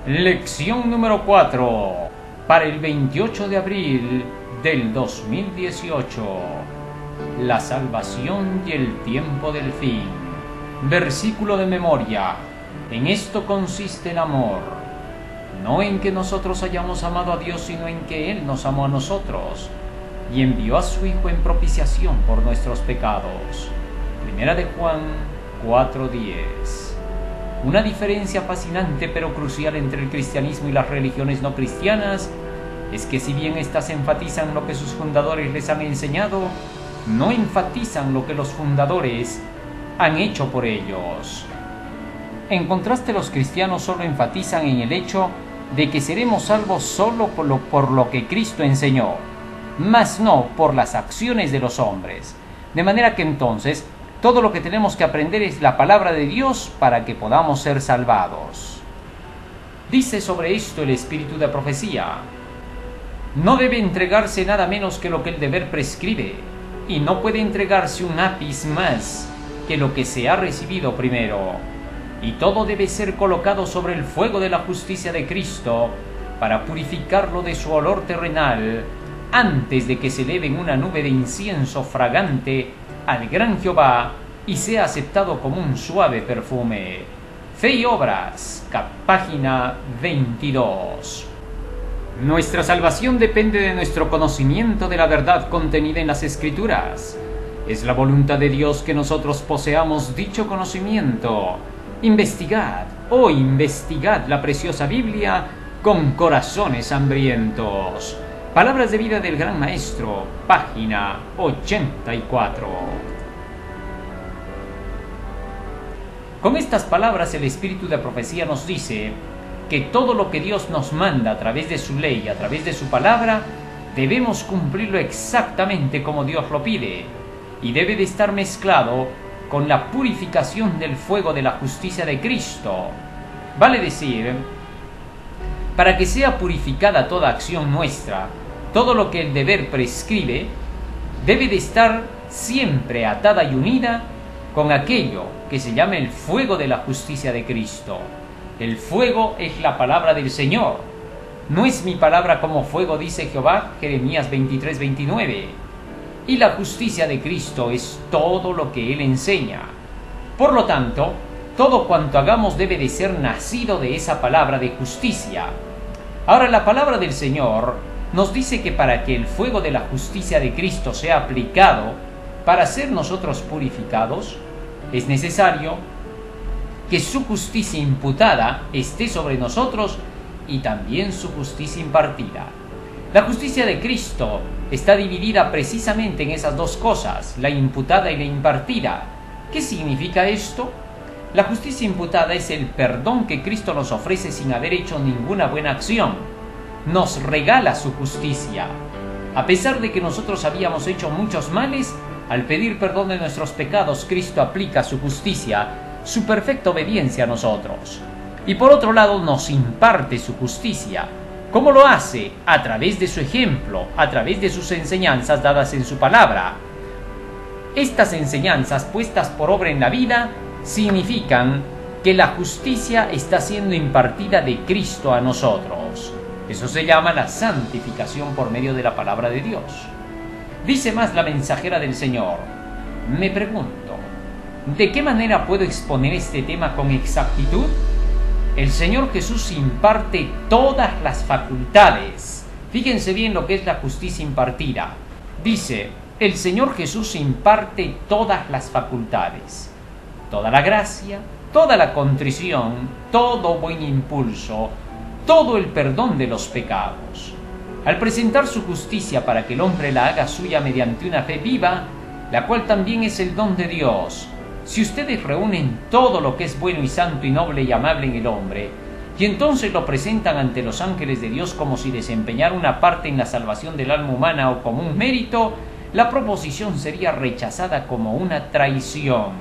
Lección número 4 para el 28 de abril del 2018. La salvación y el tiempo del fin. Versículo de memoria. En esto consiste el amor, no en que nosotros hayamos amado a Dios, sino en que Él nos amó a nosotros y envió a su Hijo en propiciación por nuestros pecados. Primera de Juan 4:10. Una diferencia fascinante pero crucial entre el cristianismo y las religiones no cristianas es que si bien éstas enfatizan lo que sus fundadores les han enseñado, no enfatizan lo que los fundadores han hecho por ellos. En contraste, los cristianos solo enfatizan en el hecho de que seremos salvos solo por lo que Cristo enseñó, mas no por las acciones de los hombres. De manera que entonces, todo lo que tenemos que aprender es la palabra de Dios para que podamos ser salvados. Dice sobre esto el espíritu de profecía: no debe entregarse nada menos que lo que el deber prescribe, y no puede entregarse un ápice más que lo que se ha recibido primero. Y todo debe ser colocado sobre el fuego de la justicia de Cristo para purificarlo de su olor terrenal, antes de que se eleve en una nube de incienso fragante al gran Jehová y sea aceptado como un suave perfume. Fe y Obras, página 22. Nuestra salvación depende de nuestro conocimiento de la verdad contenida en las Escrituras. Es la voluntad de Dios que nosotros poseamos dicho conocimiento. Investigad la preciosa Biblia con corazones hambrientos. Palabras de vida del Gran Maestro, página 84. Con estas palabras el espíritu de profecía nos dice que todo lo que Dios nos manda a través de su ley, a través de su palabra, debemos cumplirlo exactamente como Dios lo pide, y debe de estar mezclado con la purificación del fuego de la justicia de Cristo. Vale decir, para que sea purificada toda acción nuestra, todo lo que el deber prescribe, debe de estar siempre atada y unida con aquello que se llama el fuego de la justicia de Cristo. El fuego es la palabra del Señor. No es mi palabra como fuego, dice Jehová, Jeremías 23:29. Y la justicia de Cristo es todo lo que Él enseña. Por lo tanto, todo cuanto hagamos debe de ser nacido de esa palabra de justicia. Ahora, la palabra del Señor nos dice que para que el fuego de la justicia de Cristo sea aplicado para ser nosotros purificados, es necesario que su justicia imputada esté sobre nosotros y también su justicia impartida. La justicia de Cristo está dividida precisamente en esas dos cosas, la imputada y la impartida. ¿Qué significa esto? La justicia imputada es el perdón que Cristo nos ofrece sin haber hecho ninguna buena acción. Nos regala su justicia. A pesar de que nosotros habíamos hecho muchos males, al pedir perdón de nuestros pecados, Cristo aplica su justicia, su perfecta obediencia a nosotros. Y por otro lado, nos imparte su justicia. ¿Cómo lo hace? A través de su ejemplo, a través de sus enseñanzas dadas en su palabra. Estas enseñanzas puestas por obra en la vida significan que la justicia está siendo impartida de Cristo a nosotros. Eso se llama la santificación por medio de la palabra de Dios. Dice más la mensajera del Señor: me pregunto, ¿de qué manera puedo exponer este tema con exactitud? El Señor Jesús imparte todas las facultades. Fíjense bien lo que es la justicia impartida. Dice, el Señor Jesús imparte todas las facultades, toda la gracia, toda la contrición, todo buen impulso, todo el perdón de los pecados. Al presentar su justicia para que el hombre la haga suya mediante una fe viva, la cual también es el don de Dios. Si ustedes reúnen todo lo que es bueno y santo y noble y amable en el hombre, y entonces lo presentan ante los ángeles de Dios como si desempeñara una parte en la salvación del alma humana o como un mérito, la proposición sería rechazada como una traición.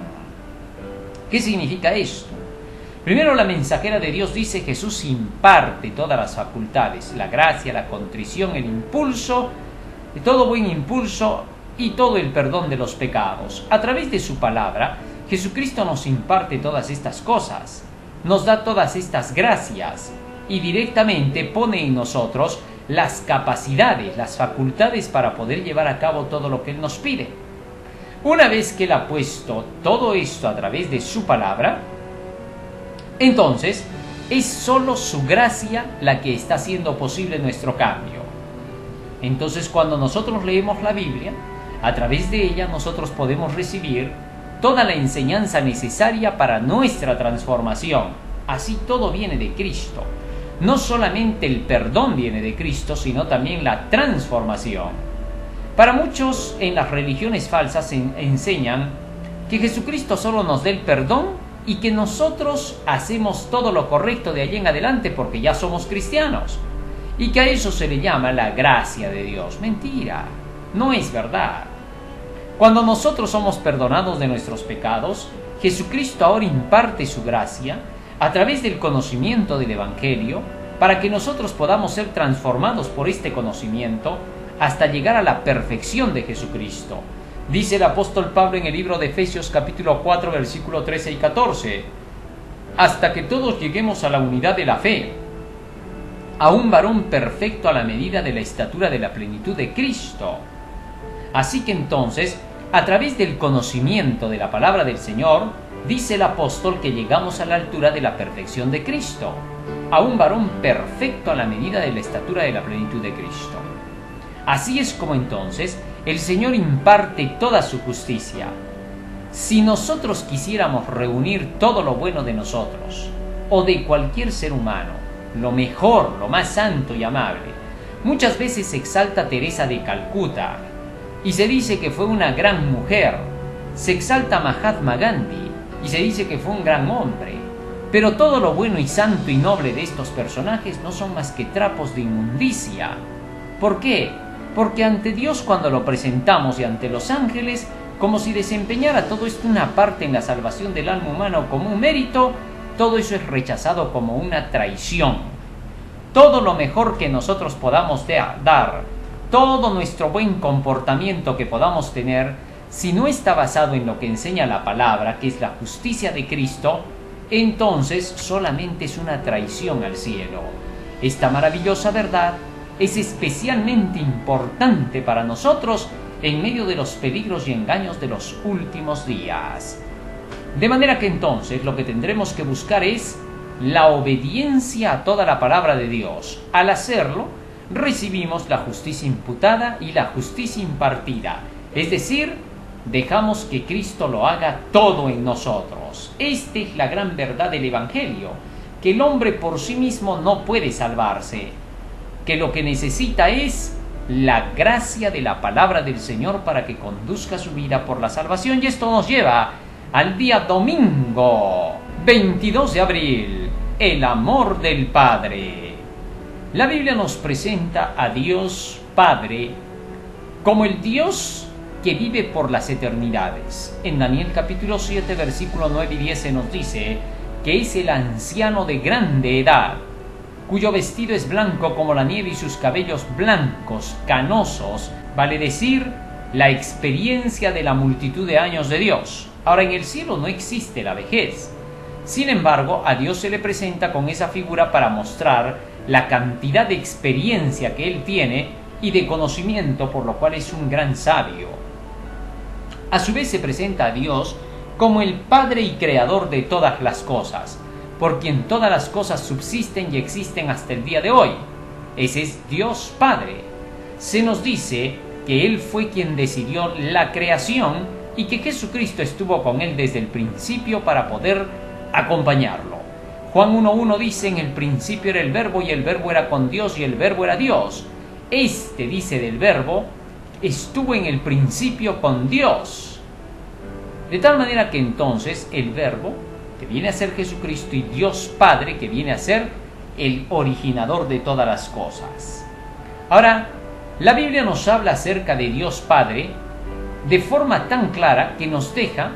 ¿Qué significa esto? Primero, la mensajera de Dios dice: Jesús imparte todas las facultades, la gracia, la contrición, el impulso, todo buen impulso y todo el perdón de los pecados. A través de su palabra, Jesucristo nos imparte todas estas cosas, nos da todas estas gracias, y directamente pone en nosotros las capacidades, las facultades para poder llevar a cabo todo lo que Él nos pide. Una vez que Él ha puesto todo esto a través de su palabra, entonces es solo su gracia la que está haciendo posible nuestro cambio. Entonces, cuando nosotros leemos la Biblia, a través de ella nosotros podemos recibir toda la enseñanza necesaria para nuestra transformación. Así todo viene de Cristo. No solamente el perdón viene de Cristo, sino también la transformación. Para muchos en las religiones falsas enseñan que Jesucristo solo nos dé el perdón y que nosotros hacemos todo lo correcto de allí en adelante porque ya somos cristianos. Y que a eso se le llama la gracia de Dios. Mentira, no es verdad. Cuando nosotros somos perdonados de nuestros pecados, Jesucristo ahora imparte su gracia a través del conocimiento del Evangelio para que nosotros podamos ser transformados por este conocimiento hasta llegar a la perfección de Jesucristo. Dice el apóstol Pablo en el libro de Efesios capítulo 4 versículo 13 y 14: hasta que todos lleguemos a la unidad de la fe, a un varón perfecto a la medida de la estatura de la plenitud de Cristo. Así que entonces, a través del conocimiento de la palabra del Señor, dice el apóstol que llegamos a la altura de la perfección de Cristo, a un varón perfecto a la medida de la estatura de la plenitud de Cristo. Así es como entonces el Señor imparte toda su justicia. Si nosotros quisiéramos reunir todo lo bueno de nosotros, o de cualquier ser humano, lo mejor, lo más santo y amable, muchas veces se exalta a Teresa de Calcuta, y se dice que fue una gran mujer, se exalta a Mahatma Gandhi, y se dice que fue un gran hombre, pero todo lo bueno y santo y noble de estos personajes no son más que trapos de inmundicia. ¿Por qué? Porque ante Dios, cuando lo presentamos y ante los ángeles, como si desempeñara todo esto una parte en la salvación del alma humana o como un mérito, todo eso es rechazado como una traición. Todo lo mejor que nosotros podamos dar, todo nuestro buen comportamiento que podamos tener, si no está basado en lo que enseña la palabra, que es la justicia de Cristo, entonces solamente es una traición al cielo. Esta maravillosa verdad es especialmente importante para nosotros en medio de los peligros y engaños de los últimos días. De manera que entonces lo que tendremos que buscar es la obediencia a toda la palabra de Dios. Al hacerlo, recibimos la justicia imputada y la justicia impartida. Es decir, dejamos que Cristo lo haga todo en nosotros. Esta es la gran verdad del Evangelio, que el hombre por sí mismo no puede salvarse, que lo que necesita es la gracia de la palabra del Señor para que conduzca su vida por la salvación. Y esto nos lleva al día domingo 22 de abril, el amor del Padre. La Biblia nos presenta a Dios Padre como el Dios que vive por las eternidades. En Daniel capítulo 7 versículo 9 y 10 se nos dice que es el anciano de grande edad, cuyo vestido es blanco como la nieve y sus cabellos blancos, canosos, vale decir, la experiencia de la multitud de años de Dios. Ahora, en el cielo no existe la vejez. Sin embargo, a Dios se le presenta con esa figura para mostrar la cantidad de experiencia que Él tiene y de conocimiento, por lo cual es un gran sabio. A su vez se presenta a Dios como el Padre y Creador de todas las cosas, por quien todas las cosas subsisten y existen hasta el día de hoy. Ese es Dios Padre. Se nos dice que Él fue quien decidió la creación y que Jesucristo estuvo con Él desde el principio para poder acompañarlo. Juan 1.1 dice: en el principio era el Verbo y el Verbo era con Dios y el Verbo era Dios. Este, dice del Verbo, estuvo en el principio con Dios. De tal manera que entonces el Verbo, que viene a ser Jesucristo, y Dios Padre, que viene a ser el originador de todas las cosas. Ahora, la Biblia nos habla acerca de Dios Padre de forma tan clara que nos deja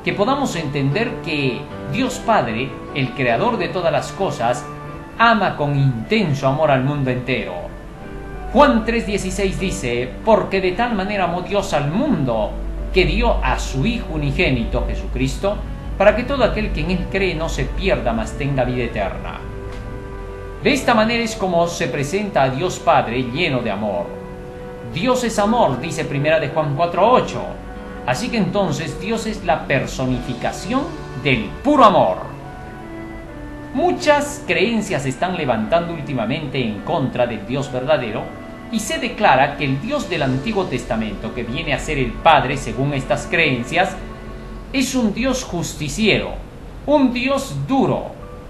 que podamos entender que Dios Padre, el creador de todas las cosas, ama con intenso amor al mundo entero. Juan 3.16 dice: porque de tal manera amó Dios al mundo, que dio a su Hijo unigénito, Jesucristo, para que todo aquel que en Él cree no se pierda, mas tenga vida eterna. De esta manera es como se presenta a Dios Padre lleno de amor. Dios es amor, dice 1 de Juan 4:8. Así que entonces Dios es la personificación del puro amor. Muchas creencias se están levantando últimamente en contra del Dios verdadero y se declara que el Dios del Antiguo Testamento, que viene a ser el Padre según estas creencias, es un Dios justiciero, un Dios duro,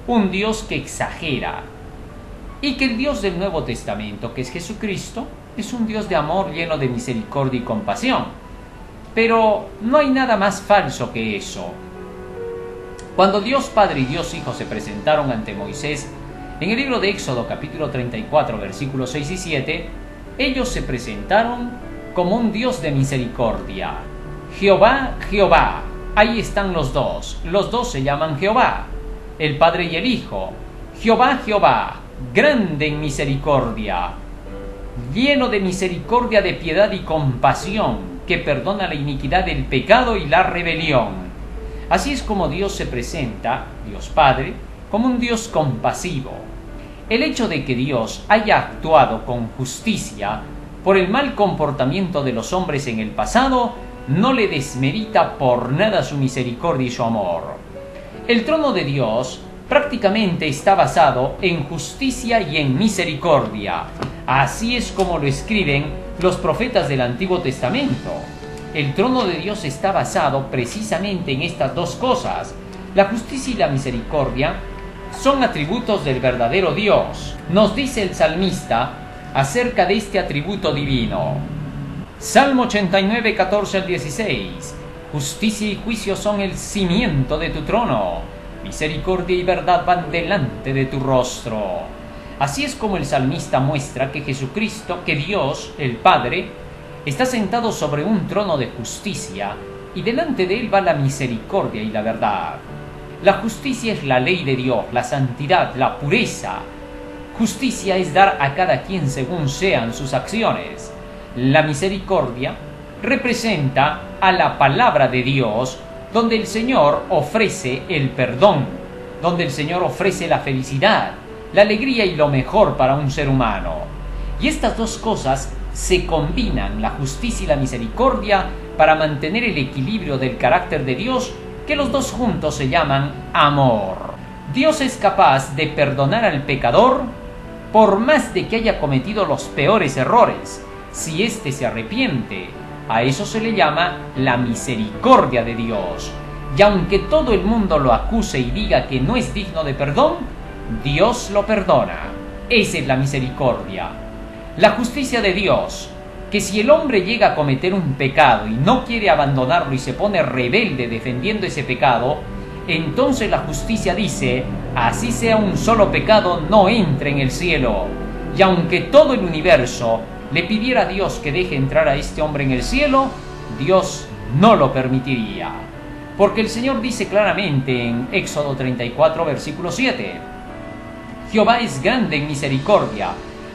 un Dios que exagera. Y que el Dios del Nuevo Testamento, que es Jesucristo, es un Dios de amor lleno de misericordia y compasión. Pero no hay nada más falso que eso. Cuando Dios Padre y Dios Hijo se presentaron ante Moisés, en el libro de Éxodo capítulo 34 versículos 6 y 7, ellos se presentaron como un Dios de misericordia. Jehová, Jehová, ahí están los dos se llaman Jehová, el Padre y el Hijo. Jehová, Jehová, grande en misericordia, lleno de misericordia, de piedad y compasión, que perdona la iniquidad del pecado y la rebelión. Así es como Dios se presenta, Dios Padre, como un Dios compasivo. El hecho de que Dios haya actuado con justicia por el mal comportamiento de los hombres en el pasado no le desmerita por nada su misericordia y su amor. El trono de Dios prácticamente está basado en justicia y en misericordia. Así es como lo escriben los profetas del Antiguo Testamento. El trono de Dios está basado precisamente en estas dos cosas. La justicia y la misericordia son atributos del verdadero Dios. Nos dice el salmista acerca de este atributo divino. Salmo 89, 14 al 16. Justicia y juicio son el cimiento de tu trono. Misericordia y verdad van delante de tu rostro. Así es como el salmista muestra que Jesucristo, que Dios, el Padre, está sentado sobre un trono de justicia y delante de él va la misericordia y la verdad. La justicia es la ley de Dios, la santidad, la pureza. Justicia es dar a cada quien según sean sus acciones. La misericordia representa a la palabra de Dios, donde el Señor ofrece el perdón, donde el Señor ofrece la felicidad, la alegría y lo mejor para un ser humano. Y estas dos cosas se combinan, la justicia y la misericordia, para mantener el equilibrio del carácter de Dios, que los dos juntos se llaman amor. Dios es capaz de perdonar al pecador por más de que haya cometido los peores errores, si éste se arrepiente. A eso se le llama la misericordia de Dios. Y aunque todo el mundo lo acuse y diga que no es digno de perdón, Dios lo perdona. Esa es la misericordia. La justicia de Dios, que si el hombre llega a cometer un pecado y no quiere abandonarlo y se pone rebelde defendiendo ese pecado, entonces la justicia dice, así sea un solo pecado, no entre en el cielo. Y aunque todo el universo le pidiera a Dios que deje entrar a este hombre en el cielo, Dios no lo permitiría. Porque el Señor dice claramente en Éxodo 34, versículo 7, Jehová es grande en misericordia,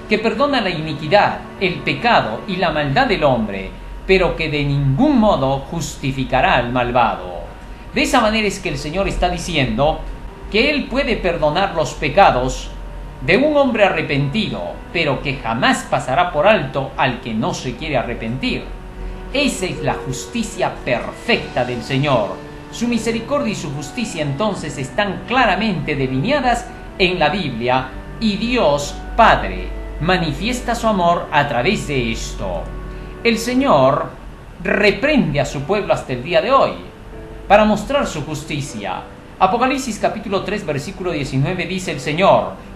que perdona la iniquidad, el pecado y la maldad del hombre, pero que de ningún modo justificará al malvado. De esa manera es que el Señor está diciendo que Él puede perdonar los pecados de un hombre arrepentido, pero que jamás pasará por alto al que no se quiere arrepentir. Esa es la justicia perfecta del Señor. Su misericordia y su justicia entonces están claramente delineadas en la Biblia, y Dios Padre manifiesta su amor a través de esto. El Señor reprende a su pueblo hasta el día de hoy para mostrar su justicia. Apocalipsis capítulo 3 versículo 19 dice el Señor: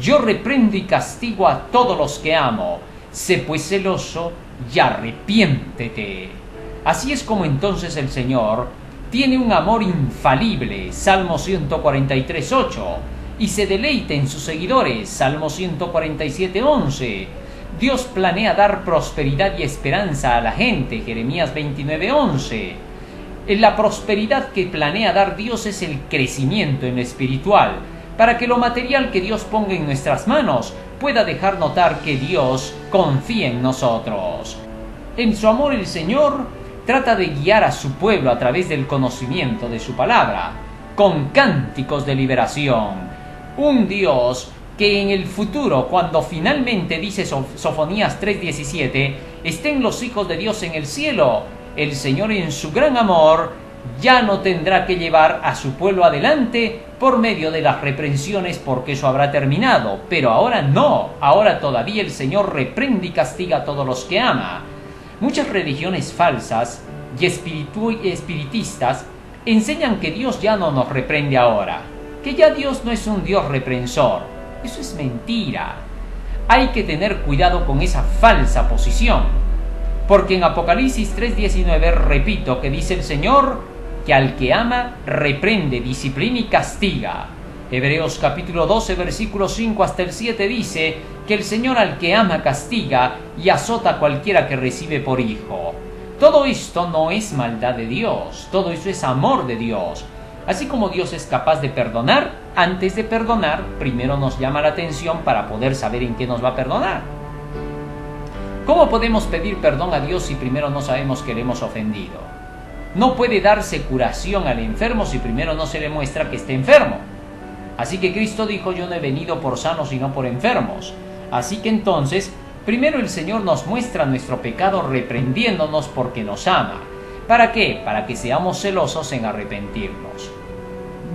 yo reprendo y castigo a todos los que amo, sé pues celoso y arrepiéntete. Así es como entonces el Señor tiene un amor infalible, Salmo 143, 8, y se deleita en sus seguidores, Salmo 147, 11. Dios planea dar prosperidad y esperanza a la gente, Jeremías 29, 11. La prosperidad que planea dar Dios es el crecimiento en lo espiritual, para que lo material que Dios ponga en nuestras manos pueda dejar notar que Dios confía en nosotros. En su amor el Señor trata de guiar a su pueblo a través del conocimiento de su palabra, con cánticos de liberación. Un Dios que en el futuro, cuando finalmente, dice Sofonías 3:17, estén los hijos de Dios en el cielo, el Señor en su gran amor ya no tendrá que llevar a su pueblo adelante por medio de las reprensiones, porque eso habrá terminado. Pero ahora no, ahora todavía el Señor reprende y castiga a todos los que ama. Muchas religiones falsas y espiritistas enseñan que Dios ya no nos reprende ahora, que ya Dios no es un Dios reprensor. Eso es mentira. Hay que tener cuidado con esa falsa posición, porque en Apocalipsis 3:19, repito, que dice el Señor que al que ama reprende, disciplina y castiga. Hebreos capítulo 12, versículos 5 hasta el 7 dice que el Señor al que ama castiga y azota a cualquiera que recibe por hijo. Todo esto no es maldad de Dios, todo eso es amor de Dios. Así como Dios es capaz de perdonar, antes de perdonar, primero nos llama la atención para poder saber en qué nos va a perdonar. ¿Cómo podemos pedir perdón a Dios si primero no sabemos que le hemos ofendido? No puede darse curación al enfermo si primero no se le muestra que está enfermo. Así que Cristo dijo: yo no he venido por sanos sino por enfermos. Así que entonces, primero el Señor nos muestra nuestro pecado reprendiéndonos porque nos ama. ¿Para qué? Para que seamos celosos en arrepentirnos.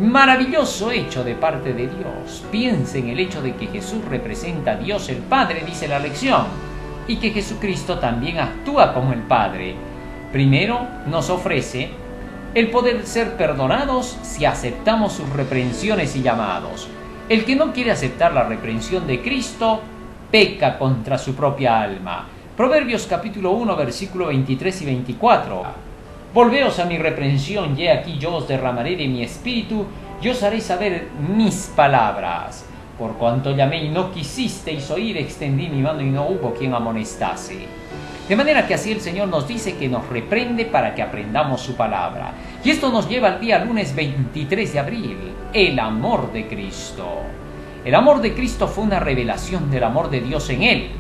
Maravilloso hecho de parte de Dios. Piense en el hecho de que Jesús representa a Dios el Padre, dice la lección, y que Jesucristo también actúa como el Padre. Primero nos ofrece el poder ser perdonados si aceptamos sus reprensiones y llamados. El que no quiere aceptar la reprensión de Cristo peca contra su propia alma. Proverbios capítulo 1, versículo 23 y 24. Volveos a mi reprensión, y he aquí yo os derramaré de mi espíritu, y os haré saber mis palabras. Por cuanto llamé y no quisisteis oír, extendí mi mano y no hubo quien amonestase. De manera que así el Señor nos dice que nos reprende para que aprendamos su palabra. Y esto nos lleva al día lunes 23 de abril, el amor de Cristo. El amor de Cristo fue una revelación del amor de Dios en Él.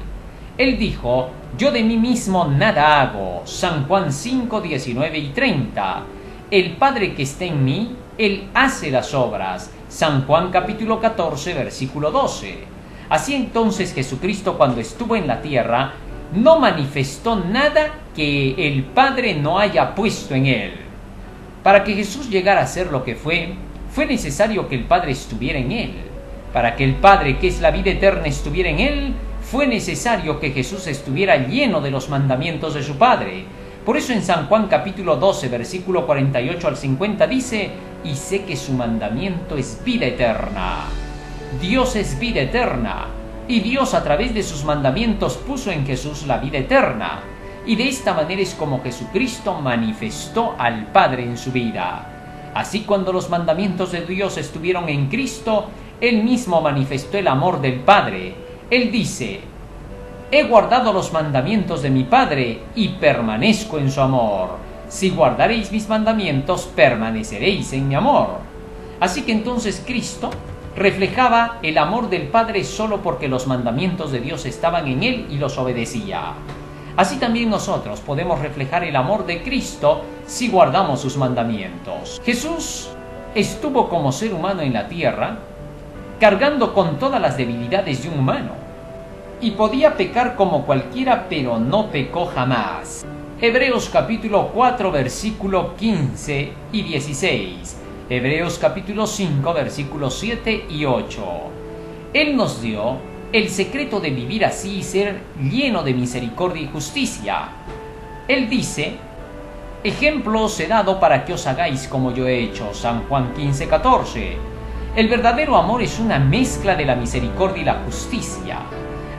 Él dijo: yo de mí mismo nada hago. San Juan 5, 19 y 30. El Padre que está en mí, Él hace las obras. San Juan capítulo 14, versículo 12. Así entonces Jesucristo, cuando estuvo en la tierra, no manifestó nada que el Padre no haya puesto en Él. Para que Jesús llegara a ser lo que fue necesario que el Padre estuviera en Él. Para que el Padre, que es la vida eterna, estuviera en Él, fue necesario que Jesús estuviera lleno de los mandamientos de su Padre. Por eso en San Juan capítulo 12, versículo 48 al 50 dice: y sé que su mandamiento es vida eterna. Dios es vida eterna, y Dios a través de sus mandamientos puso en Jesús la vida eterna. Y de esta manera es como Jesucristo manifestó al Padre en su vida. Así, cuando los mandamientos de Dios estuvieron en Cristo, Él mismo manifestó el amor del Padre. Él dice: he guardado los mandamientos de mi Padre y permanezco en su amor. Si guardaréis mis mandamientos, permaneceréis en mi amor. Así que entonces Cristo reflejaba el amor del Padre solo porque los mandamientos de Dios estaban en Él y los obedecía. Así también nosotros podemos reflejar el amor de Cristo si guardamos sus mandamientos. Jesús estuvo como ser humano en la tierra, cargando con todas las debilidades de un humano, y podía pecar como cualquiera, pero no pecó jamás. Hebreos capítulo 4, versículo 15 y 16. Hebreos capítulo 5, versículos 7 y 8. Él nos dio el secreto de vivir así y ser lleno de misericordia y justicia. Él dice: ejemplo os he dado para que os hagáis como yo he hecho. San Juan 15, 14. El verdadero amor es una mezcla de la misericordia y la justicia.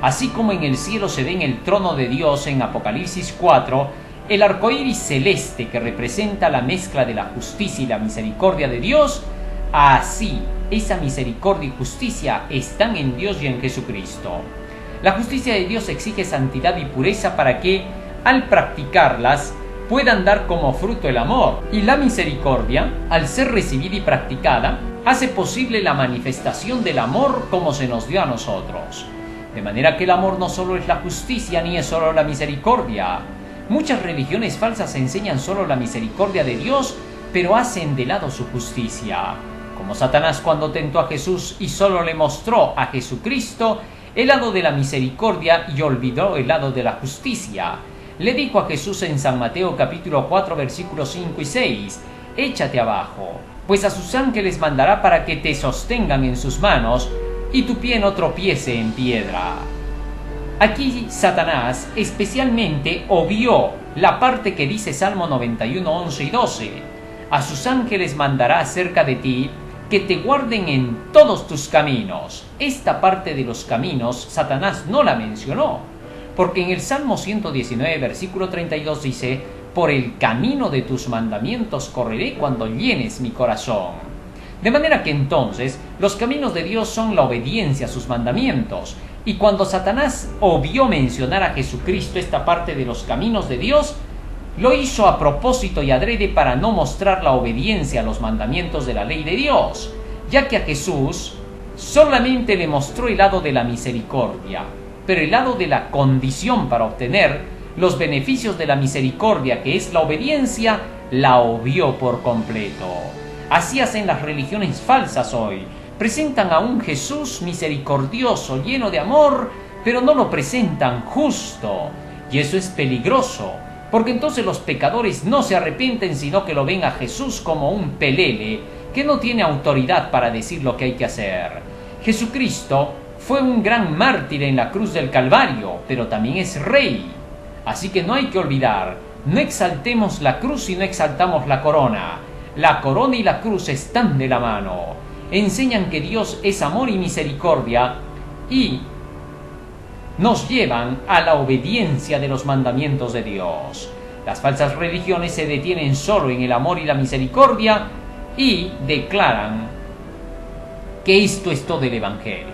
Así como en el cielo se ve en el trono de Dios en Apocalipsis 4, el arco iris celeste que representa la mezcla de la justicia y la misericordia de Dios, así esa misericordia y justicia están en Dios y en Jesucristo. La justicia de Dios exige santidad y pureza para que, al practicarlas, puedan dar como fruto el amor. Y la misericordia, al ser recibida y practicada, hace posible la manifestación del amor como se nos dio a nosotros. De manera que el amor no solo es la justicia ni es solo la misericordia. Muchas religiones falsas enseñan solo la misericordia de Dios, pero hacen de lado su justicia. Como Satanás cuando tentó a Jesús y solo le mostró a Jesucristo el lado de la misericordia y olvidó el lado de la justicia, le dijo a Jesús en San Mateo capítulo 4 versículos 5 y 6, «Échate abajo, pues a sus ángeles mandará para que te sostengan en sus manos y tu pie no tropiece en piedra». Aquí Satanás especialmente obvió la parte que dice Salmo 91, 11 y 12. «A sus ángeles mandará acerca de ti, que te guarden en todos tus caminos». Esta parte de los caminos Satanás no la mencionó, porque en el Salmo 119, versículo 32 dice, «Por el camino de tus mandamientos correré cuando llenes mi corazón». De manera que entonces los caminos de Dios son la obediencia a sus mandamientos, y cuando Satanás obvió mencionar a Jesucristo esta parte de los caminos de Dios, lo hizo a propósito y adrede para no mostrar la obediencia a los mandamientos de la ley de Dios, ya que a Jesús solamente le mostró el lado de la misericordia, pero el lado de la condición para obtener los beneficios de la misericordia, que es la obediencia, la obvió por completo. Así hacen las religiones falsas hoy. Presentan a un Jesús misericordioso, lleno de amor, pero no lo presentan justo. Y eso es peligroso, porque entonces los pecadores no se arrepienten, sino que lo ven a Jesús como un pelele, que no tiene autoridad para decir lo que hay que hacer. Jesucristo fue un gran mártir en la cruz del Calvario, pero también es rey. Así que no hay que olvidar, no exaltemos la cruz y no exaltamos la corona. La corona y la cruz están de la mano. Enseñan que Dios es amor y misericordia y nos llevan a la obediencia de los mandamientos de Dios. Las falsas religiones se detienen solo en el amor y la misericordia y declaran que esto es todo el Evangelio.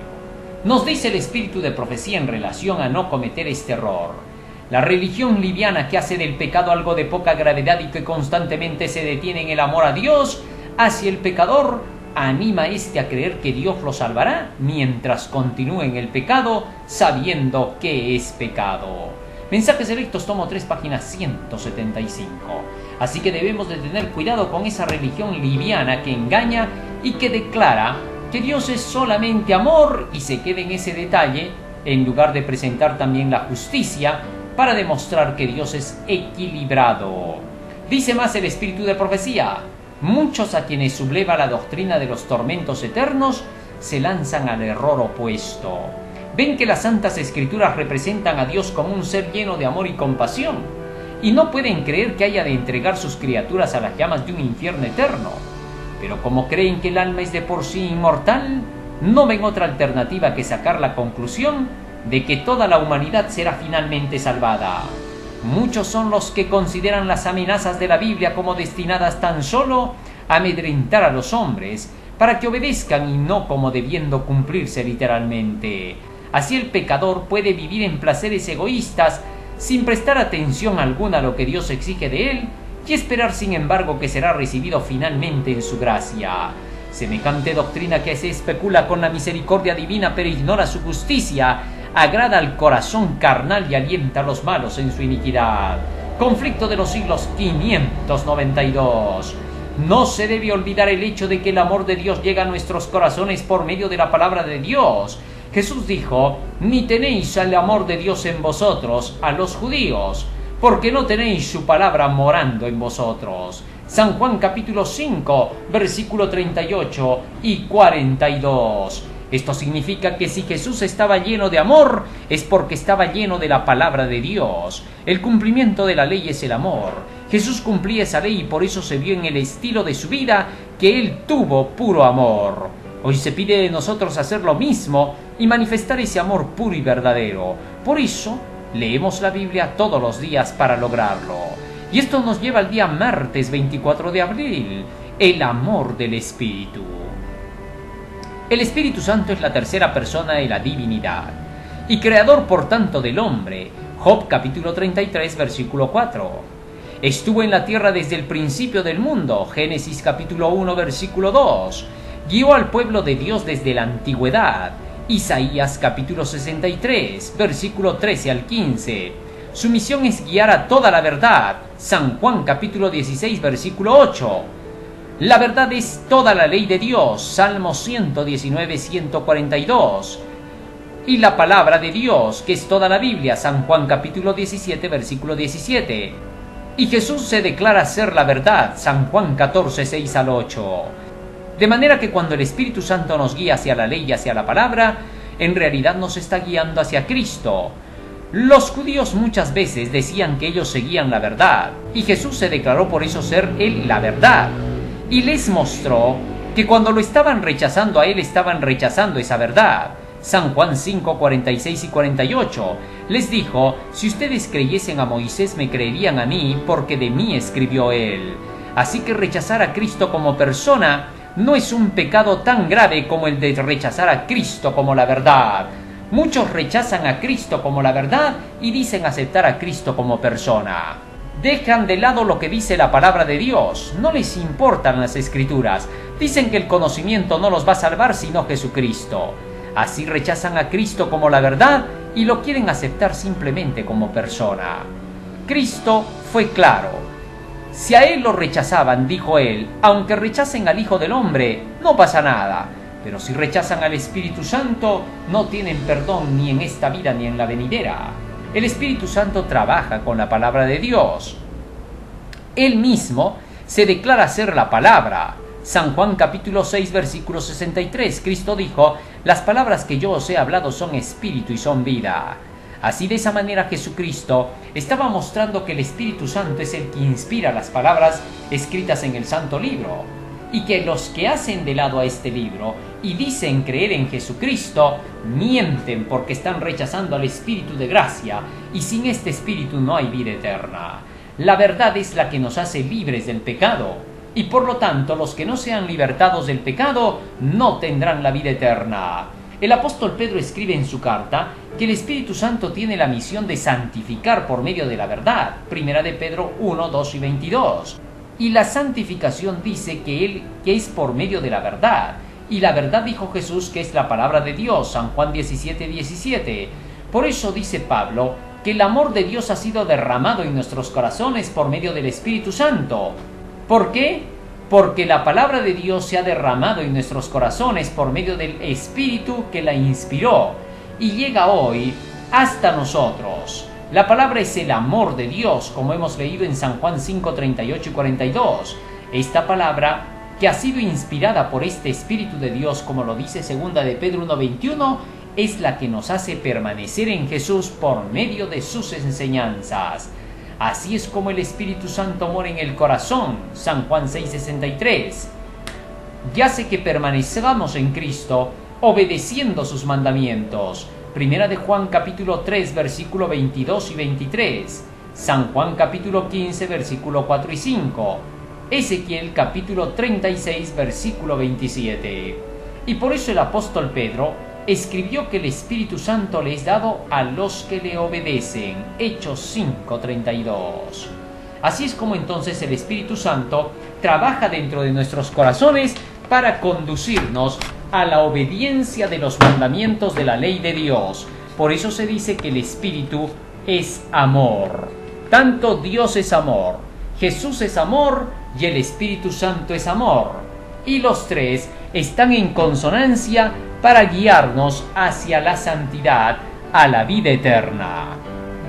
Nos dice el espíritu de profecía en relación a no cometer este error. La religión liviana que hace del pecado algo de poca gravedad y que constantemente se detiene en el amor a Dios hacia el pecador, anima a este a creer que Dios lo salvará mientras continúe en el pecado, sabiendo que es pecado. Mensajes Selectos, tomo 3, página 175. Así que debemos de tener cuidado con esa religión liviana que engaña y que declara que Dios es solamente amor y se queda en ese detalle, en lugar de presentar también la justicia para demostrar que Dios es equilibrado. Dice más el espíritu de profecía: muchos a quienes subleva la doctrina de los tormentos eternos se lanzan al error opuesto. Ven que las santas escrituras representan a Dios como un ser lleno de amor y compasión, y no pueden creer que haya de entregar sus criaturas a las llamas de un infierno eterno. Pero como creen que el alma es de por sí inmortal, no ven otra alternativa que sacar la conclusión de que toda la humanidad será finalmente salvada. Muchos son los que consideran las amenazas de la Biblia como destinadas tan solo a amedrentar a los hombres para que obedezcan y no como debiendo cumplirse literalmente. Así el pecador puede vivir en placeres egoístas sin prestar atención alguna a lo que Dios exige de él y esperar sin embargo que será recibido finalmente en su gracia. Semejante doctrina que se especula con la misericordia divina pero ignora su justicia, agrada al corazón carnal y alienta a los malos en su iniquidad. Conflicto de los siglos 592. No se debe olvidar el hecho de que el amor de Dios llega a nuestros corazones por medio de la palabra de Dios. Jesús dijo: ni tenéis el amor de Dios en vosotros, a los judíos, porque no tenéis su palabra morando en vosotros. San Juan capítulo 5, versículo 38 y 42. Esto significa que si Jesús estaba lleno de amor, es porque estaba lleno de la palabra de Dios. El cumplimiento de la ley es el amor. Jesús cumplía esa ley y por eso se vio en el estilo de su vida que Él tuvo puro amor. Hoy se pide de nosotros hacer lo mismo y manifestar ese amor puro y verdadero. Por eso, leemos la Biblia todos los días para lograrlo. Y esto nos lleva al día martes 24 de abril, el amor del Espíritu. El Espíritu Santo es la tercera persona de la divinidad y creador por tanto del hombre. Job capítulo 33 versículo 4. Estuvo en la tierra desde el principio del mundo. Génesis capítulo 1 versículo 2. Guió al pueblo de Dios desde la antigüedad. Isaías capítulo 63 versículo 13 al 15. Su misión es guiar a toda la verdad. San Juan capítulo 16 versículo 8. La verdad es toda la ley de Dios, Salmo 119, 142. Y la palabra de Dios, que es toda la Biblia, San Juan capítulo 17, versículo 17. Y Jesús se declara ser la verdad, San Juan 14, 6 al 8. De manera que cuando el Espíritu Santo nos guía hacia la ley y hacia la palabra, en realidad nos está guiando hacia Cristo. Los judíos muchas veces decían que ellos seguían la verdad, y Jesús se declaró por eso ser Él la verdad. Y les mostró que cuando lo estaban rechazando a Él, estaban rechazando esa verdad. San Juan 5, 46 y 48. Les dijo: si ustedes creyesen a Moisés, me creerían a mí, porque de mí escribió él. Así que rechazar a Cristo como persona no es un pecado tan grave como el de rechazar a Cristo como la verdad. Muchos rechazan a Cristo como la verdad y dicen aceptar a Cristo como persona. Dejan de lado lo que dice la palabra de Dios, no les importan las escrituras, dicen que el conocimiento no los va a salvar sino Jesucristo. Así rechazan a Cristo como la verdad y lo quieren aceptar simplemente como persona. Cristo fue claro. Si a Él lo rechazaban, dijo Él, aunque rechacen al Hijo del Hombre, no pasa nada. Pero si rechazan al Espíritu Santo, no tienen perdón ni en esta vida ni en la venidera. El Espíritu Santo trabaja con la palabra de Dios. Él mismo se declara ser la palabra. San Juan capítulo 6, versículo 63. Cristo dijo: las palabras que yo os he hablado son espíritu y son vida. Así, de esa manera, Jesucristo estaba mostrando que el Espíritu Santo es el que inspira las palabras escritas en el Santo Libro, y que los que hacen de lado a este libro y dicen creer en Jesucristo mienten, porque están rechazando al Espíritu de gracia, y sin este Espíritu no hay vida eterna. La verdad es la que nos hace libres del pecado, y por lo tanto los que no sean libertados del pecado no tendrán la vida eterna. El apóstol Pedro escribe en su carta que el Espíritu Santo tiene la misión de santificar por medio de la verdad, primera de Pedro 1, 2 y 22. Y la santificación dice que es por medio de la verdad, y la verdad, dijo Jesús, que es la palabra de Dios, San Juan 17, 17. Por eso dice Pablo que el amor de Dios ha sido derramado en nuestros corazones por medio del Espíritu Santo. ¿Por qué? Porque la palabra de Dios se ha derramado en nuestros corazones por medio del Espíritu que la inspiró y llega hoy hasta nosotros. La palabra es el amor de Dios, como hemos leído en San Juan 5, 38 y 42. Esta palabra, que ha sido inspirada por este Espíritu de Dios, como lo dice 2 de Pedro 1, 21, es la que nos hace permanecer en Jesús por medio de sus enseñanzas. Así es como el Espíritu Santo mora en el corazón, San Juan 6, 63. Y hace que permanezcamos en Cristo, obedeciendo sus mandamientos. Primera de Juan capítulo 3, versículo 22 y 23. San Juan capítulo 15, versículo 4 y 5. Ezequiel capítulo 36, versículo 27. Y por eso el apóstol Pedro escribió que el Espíritu Santo le es dado a los que le obedecen. Hechos 5, 32. Así es como entonces el Espíritu Santo trabaja dentro de nuestros corazones para conducirnos a la obediencia de los mandamientos de la ley de Dios. Por eso se dice que el Espíritu es amor. Tanto Dios es amor, Jesús es amor y el Espíritu Santo es amor. Y los tres están en consonancia para guiarnos hacia la santidad, a la vida eterna.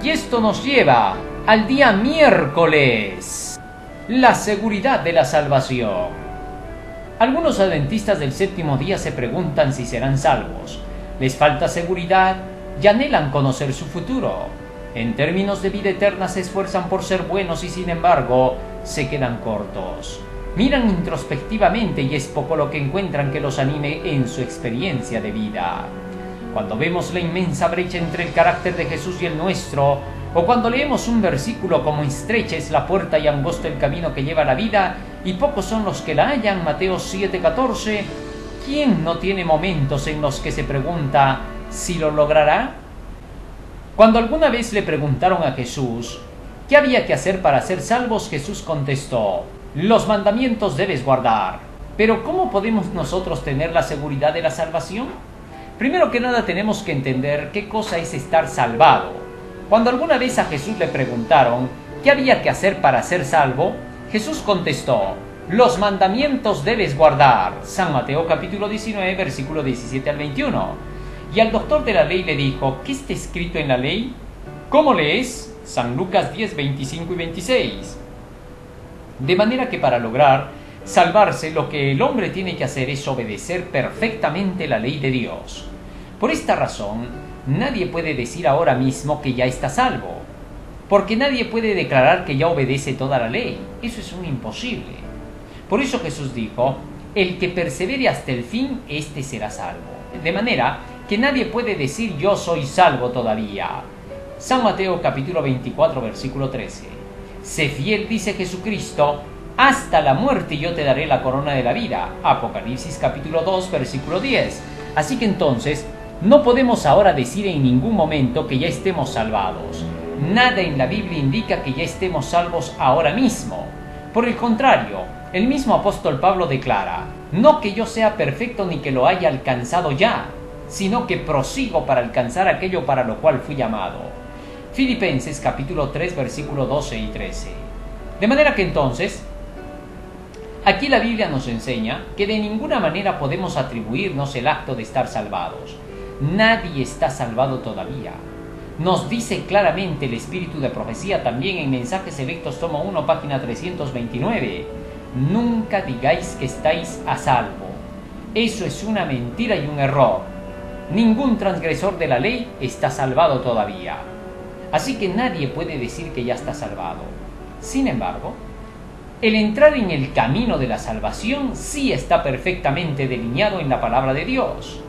Y esto nos lleva al día miércoles, la seguridad de la salvación. Algunos adventistas del séptimo día se preguntan si serán salvos. Les falta seguridad y anhelan conocer su futuro. En términos de vida eterna se esfuerzan por ser buenos y sin embargo se quedan cortos. Miran introspectivamente y es poco lo que encuentran que los anime en su experiencia de vida. Cuando vemos la inmensa brecha entre el carácter de Jesús y el nuestro, o cuando leemos un versículo como estrecha es la puerta y angosto el camino que lleva a la vida, y pocos son los que la hallan, Mateo 7:14, ¿quién no tiene momentos en los que se pregunta si lo logrará? Cuando alguna vez le preguntaron a Jesús ¿qué había que hacer para ser salvos?, Jesús contestó: los mandamientos debes guardar. Pero ¿cómo podemos nosotros tener la seguridad de la salvación? Primero que nada tenemos que entender qué cosa es estar salvado. Cuando alguna vez a Jesús le preguntaron ¿qué había que hacer para ser salvo?, Jesús contestó: Los mandamientos debes guardar. San Mateo capítulo 19, versículo 17 al 21. Y al doctor de la ley le dijo, ¿qué está escrito en la ley? ¿Cómo lees? San Lucas 10, 25 y 26. De manera que para lograr salvarse, lo que el hombre tiene que hacer es obedecer perfectamente la ley de Dios. Por esta razón, nadie puede decir ahora mismo que ya está salvo, porque nadie puede declarar que ya obedece toda la ley. Eso es un imposible. Por eso Jesús dijo, el que persevere hasta el fin, éste será salvo. De manera que nadie puede decir yo soy salvo todavía. San Mateo capítulo 24, versículo 13. Sé fiel, dice Jesucristo, hasta la muerte yo te daré la corona de la vida. Apocalipsis capítulo 2, versículo 10. Así que entonces, no podemos ahora decir en ningún momento que ya estemos salvados. Nada en la Biblia indica que ya estemos salvos ahora mismo. Por el contrario, el mismo apóstol Pablo declara, no que yo sea perfecto ni que lo haya alcanzado ya, sino que prosigo para alcanzar aquello para lo cual fui llamado. Filipenses capítulo 3, versículo 12 y 13. De manera que entonces, aquí la Biblia nos enseña que de ninguna manera podemos atribuirnos el acto de estar salvados. Nadie está salvado todavía. Nos dice claramente el espíritu de profecía también en Mensajes Selectos, tomo 1, página 329. Nunca digáis que estáis a salvo. Eso es una mentira y un error. Ningún transgresor de la ley está salvado todavía. Así que nadie puede decir que ya está salvado. Sin embargo, el entrar en el camino de la salvación sí está perfectamente delineado en la palabra de Dios.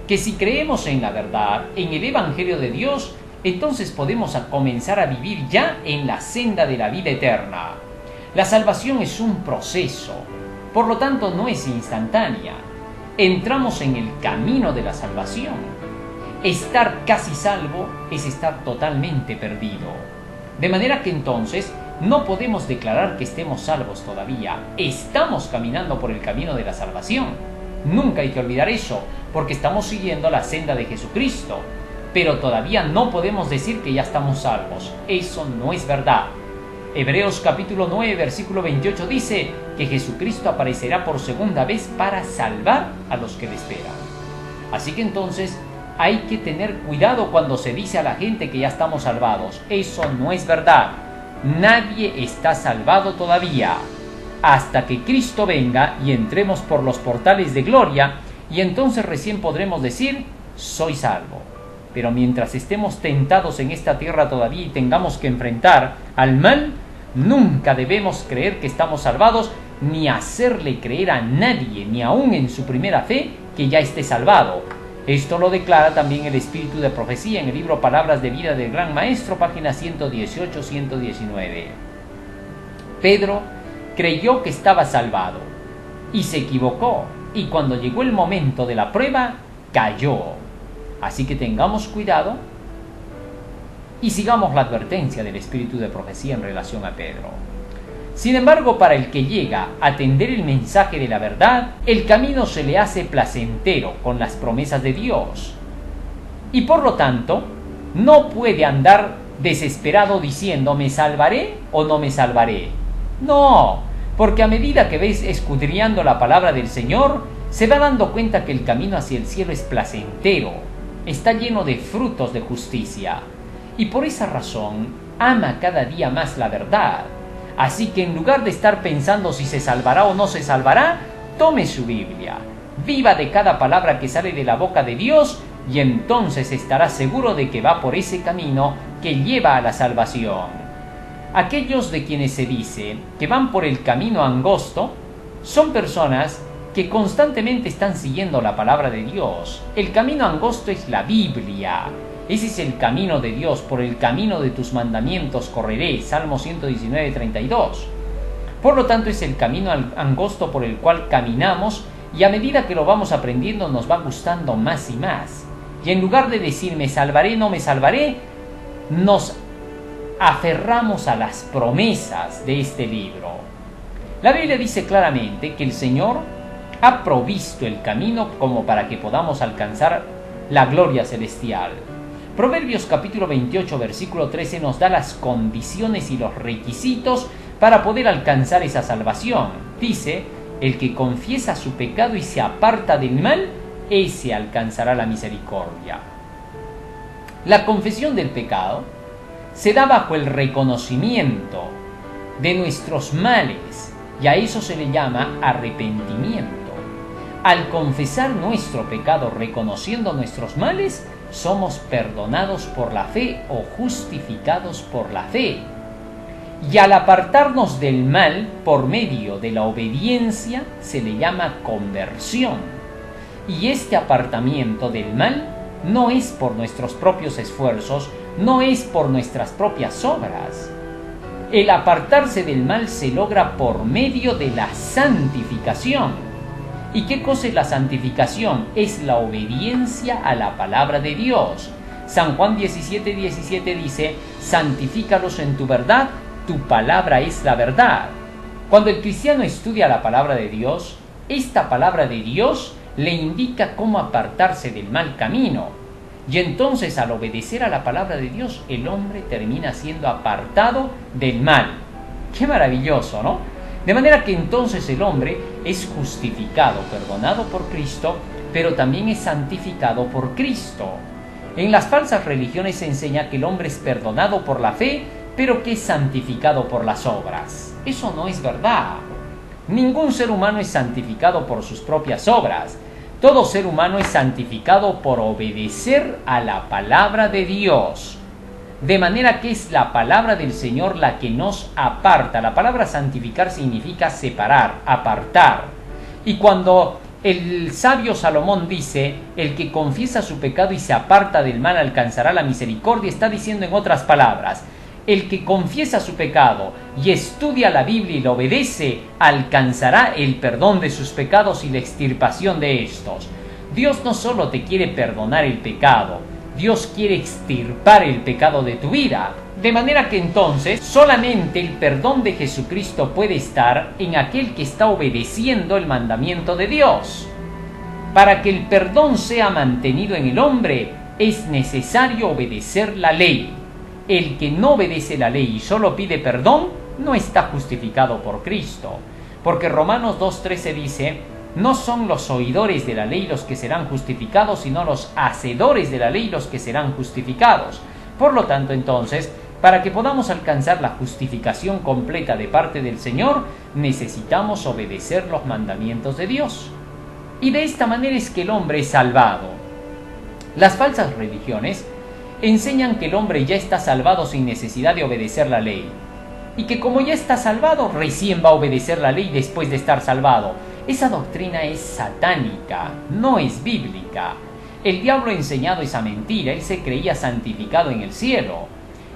Que si creemos en la verdad, en el Evangelio de Dios, entonces podemos comenzar a vivir ya en la senda de la vida eterna. La salvación es un proceso, por lo tanto no es instantánea. Entramos en el camino de la salvación. Estar casi salvo es estar totalmente perdido. De manera que entonces no podemos declarar que estemos salvos todavía. Estamos caminando por el camino de la salvación. Nunca hay que olvidar eso, porque estamos siguiendo la senda de Jesucristo. Pero todavía no podemos decir que ya estamos salvos. Eso no es verdad. Hebreos capítulo 9, versículo 28 dice que Jesucristo aparecerá por segunda vez para salvar a los que le esperan. Así que entonces hay que tener cuidado cuando se dice a la gente que ya estamos salvados. Eso no es verdad. Nadie está salvado todavía. Hasta que Cristo venga y entremos por los portales de gloria, y entonces recién podremos decir, soy salvo. Pero mientras estemos tentados en esta tierra todavía y tengamos que enfrentar al mal, nunca debemos creer que estamos salvados, ni hacerle creer a nadie, ni aun en su primera fe, que ya esté salvado. Esto lo declara también el espíritu de profecía en el libro Palabras de Vida del Gran Maestro, páginas 118-119. Pedro creyó que estaba salvado y se equivocó, y cuando llegó el momento de la prueba, cayó. Así que tengamos cuidado y sigamos la advertencia del espíritu de profecía en relación a Pedro. Sin embargo, para el que llega a atender el mensaje de la verdad, el camino se le hace placentero con las promesas de Dios. Y por lo tanto, no puede andar desesperado diciendo ¿me salvaré o no me salvaré? No, porque a medida que ves escudriñando la palabra del Señor, se va dando cuenta que el camino hacia el cielo es placentero, está lleno de frutos de justicia. Y por esa razón, ama cada día más la verdad. Así que en lugar de estar pensando si se salvará o no se salvará, tome su Biblia, viva de cada palabra que sale de la boca de Dios, y entonces estará seguro de que va por ese camino que lleva a la salvación. Aquellos de quienes se dice que van por el camino angosto son personas que constantemente están siguiendo la palabra de Dios. El camino angosto es la Biblia. Ese es el camino de Dios. Por el camino de tus mandamientos correré. Salmo 119, 32. Por lo tanto, es el camino angosto por el cual caminamos, y a medida que lo vamos aprendiendo nos va gustando más y más. Y en lugar de decir me salvaré, no me salvaré, nos aferramos a las promesas de este libro. La Biblia dice claramente que el Señor ha provisto el camino como para que podamos alcanzar la gloria celestial. Proverbios capítulo 28, versículo 13 nos da las condiciones y los requisitos para poder alcanzar esa salvación. Dice, el que confiesa su pecado y se aparta del mal, ese alcanzará la misericordia. La confesión del pecado se da bajo el reconocimiento de nuestros males, y a eso se le llama arrepentimiento. Al confesar nuestro pecado reconociendo nuestros males, somos perdonados por la fe o justificados por la fe. Y al apartarnos del mal por medio de la obediencia se le llama conversión. Y este apartamiento del mal no es por nuestros propios esfuerzos, no es por nuestras propias obras. El apartarse del mal se logra por medio de la santificación. ¿Y qué cosa es la santificación? Es la obediencia a la palabra de Dios. San Juan 17:17 dice, santifícalos en tu verdad, tu palabra es la verdad. Cuando el cristiano estudia la palabra de Dios, esta palabra de Dios le indica cómo apartarse del mal camino. Y entonces, al obedecer a la palabra de Dios, el hombre termina siendo apartado del mal. ¡Qué maravilloso!, ¿no? De manera que entonces el hombre es justificado, perdonado por Cristo, pero también es santificado por Cristo. En las falsas religiones se enseña que el hombre es perdonado por la fe, pero que es santificado por las obras. Eso no es verdad. Ningún ser humano es santificado por sus propias obras. Todo ser humano es santificado por obedecer a la palabra de Dios. De manera que es la palabra del Señor la que nos aparta. La palabra santificar significa separar, apartar. Y cuando el sabio Salomón dice, el que confiesa su pecado y se aparta del mal alcanzará la misericordia, está diciendo en otras palabras, el que confiesa su pecado y estudia la Biblia y la obedece, alcanzará el perdón de sus pecados y la extirpación de estos. Dios no solo te quiere perdonar el pecado, Dios quiere extirpar el pecado de tu vida. De manera que entonces solamente el perdón de Jesucristo puede estar en aquel que está obedeciendo el mandamiento de Dios. Para que el perdón sea mantenido en el hombre, es necesario obedecer la ley. El que no obedece la ley y solo pide perdón, no está justificado por Cristo. Porque Romanos 2:13 dice, no son los oidores de la ley los que serán justificados, sino los hacedores de la ley los que serán justificados. Por lo tanto, entonces, para que podamos alcanzar la justificación completa de parte del Señor, necesitamos obedecer los mandamientos de Dios. Y de esta manera es que el hombre es salvado. Las falsas religiones enseñan que el hombre ya está salvado sin necesidad de obedecer la ley. Y que como ya está salvado, recién va a obedecer la ley después de estar salvado. Esa doctrina es satánica, no es bíblica. El diablo ha enseñado esa mentira, él se creía santificado en el cielo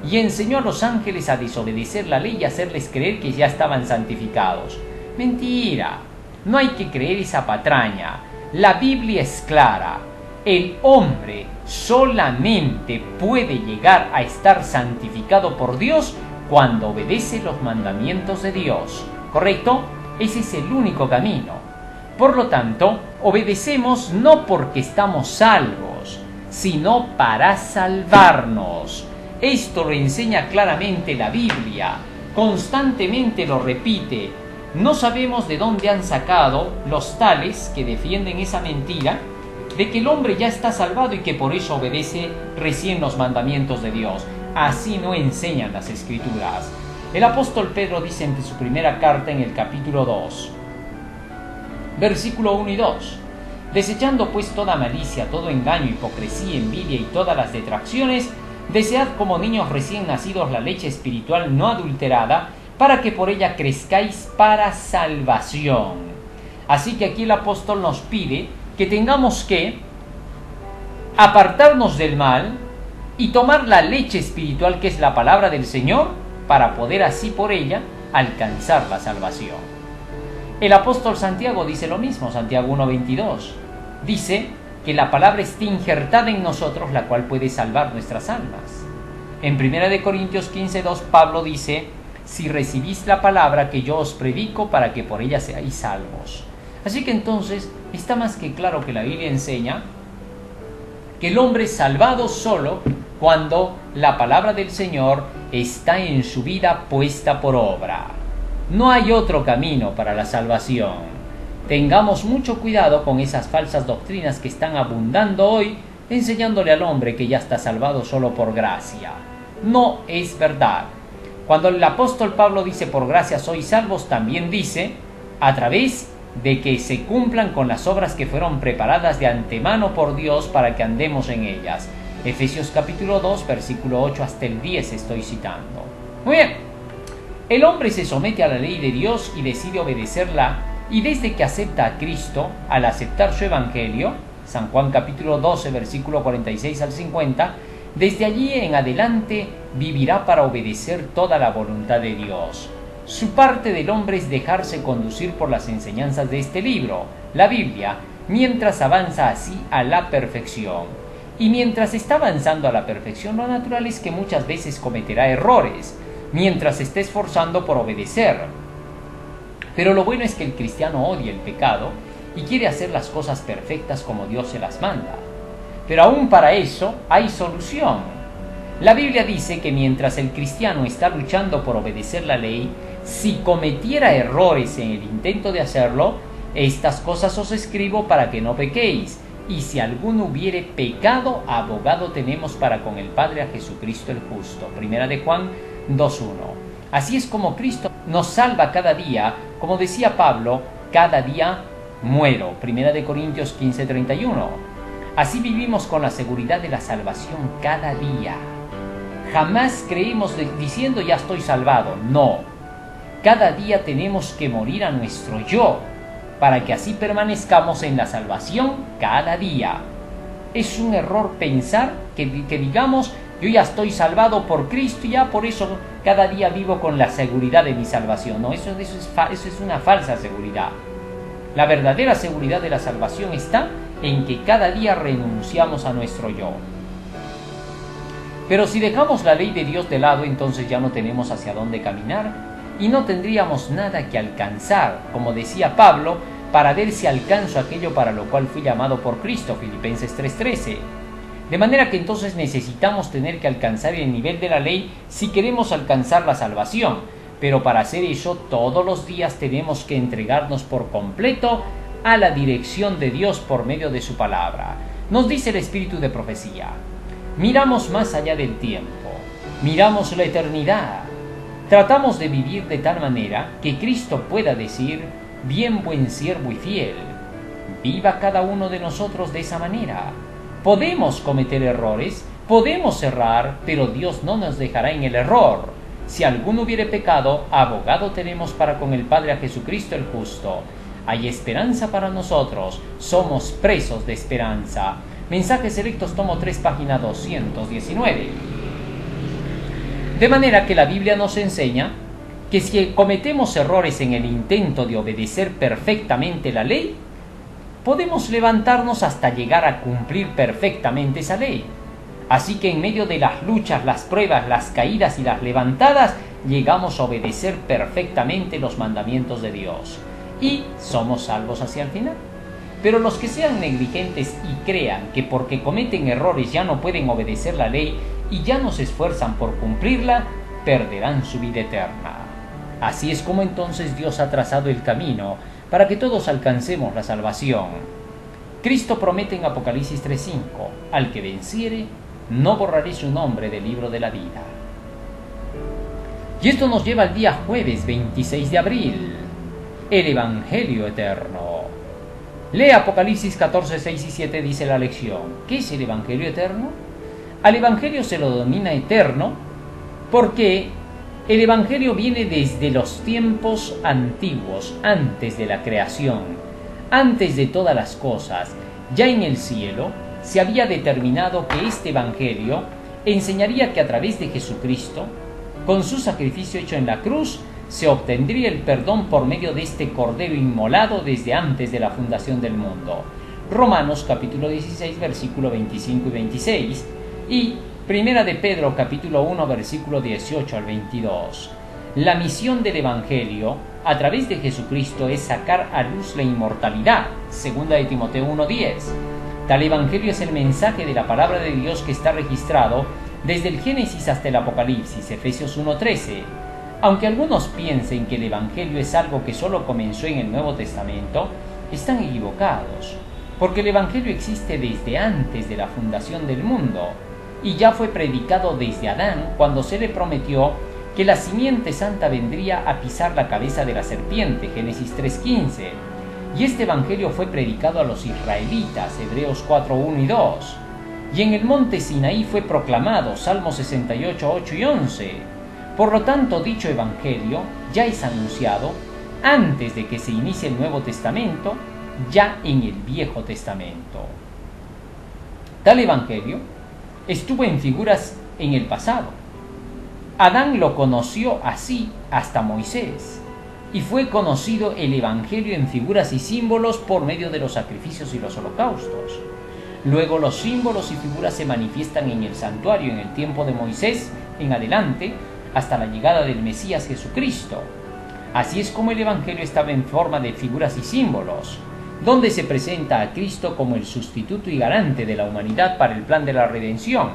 y enseñó a los ángeles a desobedecer la ley y hacerles creer que ya estaban santificados. Mentira, no hay que creer esa patraña. La Biblia es clara, el hombre solamente puede llegar a estar santificado por Dios cuando obedece los mandamientos de Dios, ¿correcto? Ese es el único camino. Por lo tanto, obedecemos no porque estamos salvos, sino para salvarnos. Esto lo enseña claramente la Biblia, constantemente lo repite. No sabemos de dónde han sacado los tales que defienden esa mentira de que el hombre ya está salvado y que por eso obedece recién los mandamientos de Dios. Así no enseñan las Escrituras. El apóstol Pedro dice en su primera carta en el capítulo 2, versículo 1 y 2, desechando pues toda malicia, todo engaño, hipocresía, envidia y todas las detracciones, desead como niños recién nacidos la leche espiritual no adulterada, para que por ella crezcáis para salvación. Así que aquí el apóstol nos pide que tengamos que apartarnos del mal y tomar la leche espiritual que es la palabra del Señor, para poder así por ella alcanzar la salvación. El apóstol Santiago dice lo mismo, Santiago 1:22. Dice que la palabra está injertada en nosotros, la cual puede salvar nuestras almas. En 1 Corintios 15:2 Pablo dice, si recibís la palabra que yo os predico, para que por ella seáis salvos. Así que entonces está más que claro que la Biblia enseña que el hombre es salvado solo cuando la palabra del Señor está en su vida puesta por obra. No hay otro camino para la salvación. Tengamos mucho cuidado con esas falsas doctrinas que están abundando hoy, enseñándole al hombre que ya está salvado solo por gracia. No es verdad. Cuando el apóstol Pablo dice por gracia sois salvos, también dice a través de que se cumplan con las obras que fueron preparadas de antemano por Dios para que andemos en ellas. Efesios capítulo 2, versículo 8 hasta el 10 estoy citando. Muy bien, el hombre se somete a la ley de Dios y decide obedecerla, y desde que acepta a Cristo, al aceptar su evangelio, San Juan capítulo 12, versículo 46 al 50, desde allí en adelante vivirá para obedecer toda la voluntad de Dios. Su parte del hombre es dejarse conducir por las enseñanzas de este libro, la Biblia, mientras avanza así a la perfección. Y mientras está avanzando a la perfección, lo natural es que muchas veces cometerá errores, mientras se esté esforzando por obedecer. Pero lo bueno es que el cristiano odia el pecado y quiere hacer las cosas perfectas como Dios se las manda. Pero aún para eso hay solución. La Biblia dice que mientras el cristiano está luchando por obedecer la ley, si cometiera errores en el intento de hacerlo, estas cosas os escribo para que no pequéis. Y si alguno hubiere pecado, abogado tenemos para con el Padre a Jesucristo el justo. Primera de Juan 2:1. Así es como Cristo nos salva cada día, como decía Pablo, cada día muero. Primera de Corintios 15:31. Así vivimos con la seguridad de la salvación cada día. Jamás creemos diciendo ya estoy salvado. No. Cada día tenemos que morir a nuestro yo, para que así permanezcamos en la salvación cada día. Es un error pensar que digamos, yo ya estoy salvado por Cristo y ya por eso cada día vivo con la seguridad de mi salvación. No, eso es una falsa seguridad. La verdadera seguridad de la salvación está en que cada día renunciamos a nuestro yo. Pero si dejamos la ley de Dios de lado, entonces ya no tenemos hacia dónde caminar y no tendríamos nada que alcanzar, como decía Pablo, para ver si alcanzo aquello para lo cual fui llamado por Cristo, Filipenses 3:13. De manera que entonces necesitamos tener que alcanzar el nivel de la ley si queremos alcanzar la salvación, pero para hacer eso todos los días tenemos que entregarnos por completo a la dirección de Dios por medio de su palabra. Nos dice el espíritu de profecía: miramos más allá del tiempo, miramos la eternidad. Tratamos de vivir de tal manera que Cristo pueda decir: bien, buen siervo y fiel. Viva cada uno de nosotros de esa manera. Podemos cometer errores, podemos errar, pero Dios no nos dejará en el error. Si alguno hubiere pecado, abogado tenemos para con el Padre a Jesucristo el justo. Hay esperanza para nosotros, somos presos de esperanza. Mensajes Selectos, tomo 3, página 219. De manera que la Biblia nos enseña que si cometemos errores en el intento de obedecer perfectamente la ley, podemos levantarnos hasta llegar a cumplir perfectamente esa ley. Así que en medio de las luchas, las pruebas, las caídas y las levantadas, llegamos a obedecer perfectamente los mandamientos de Dios. Y somos salvos hacia el final. Pero los que sean negligentes y crean que porque cometen errores ya no pueden obedecer la ley y ya no se esfuerzan por cumplirla, perderán su vida eterna. Así es como entonces Dios ha trazado el camino para que todos alcancemos la salvación. Cristo promete en Apocalipsis 3:5: al que venciere, no borraré su nombre del libro de la vida. Y esto nos lleva al día jueves 26 de abril, el Evangelio Eterno. Lee Apocalipsis 14, 6 y 7, dice la lección. ¿Qué es el Evangelio Eterno? Al Evangelio se lo denomina eterno porque el Evangelio viene desde los tiempos antiguos, antes de la creación, antes de todas las cosas. Ya en el cielo se había determinado que este Evangelio enseñaría que a través de Jesucristo, con su sacrificio hecho en la cruz, se obtendría el perdón por medio de este cordero inmolado desde antes de la fundación del mundo. Romanos capítulo 16, versículo 25 y 26, y Primera de Pedro capítulo 1, versículo 18 al 22. La misión del Evangelio a través de Jesucristo es sacar a luz la inmortalidad. Segunda de Timoteo 1:10. Tal Evangelio es el mensaje de la palabra de Dios que está registrado desde el Génesis hasta el Apocalipsis. Efesios 1:13. Aunque algunos piensen que el Evangelio es algo que solo comenzó en el Nuevo Testamento, están equivocados, porque el Evangelio existe desde antes de la fundación del mundo, y ya fue predicado desde Adán cuando se le prometió que la simiente santa vendría a pisar la cabeza de la serpiente, Génesis 3:15, y este Evangelio fue predicado a los israelitas, Hebreos 4:1 y 2, y en el monte Sinaí fue proclamado, Salmos 68, 8 y 11. Por lo tanto, dicho Evangelio ya es anunciado antes de que se inicie el Nuevo Testamento, ya en el Viejo Testamento. Tal Evangelio estuvo en figuras en el pasado. Adán lo conoció así hasta Moisés, y fue conocido el Evangelio en figuras y símbolos por medio de los sacrificios y los holocaustos. Luego los símbolos y figuras se manifiestan en el santuario en el tiempo de Moisés en adelante, hasta la llegada del Mesías Jesucristo. Así es como el Evangelio estaba en forma de figuras y símbolos, donde se presenta a Cristo como el sustituto y garante de la humanidad para el plan de la redención.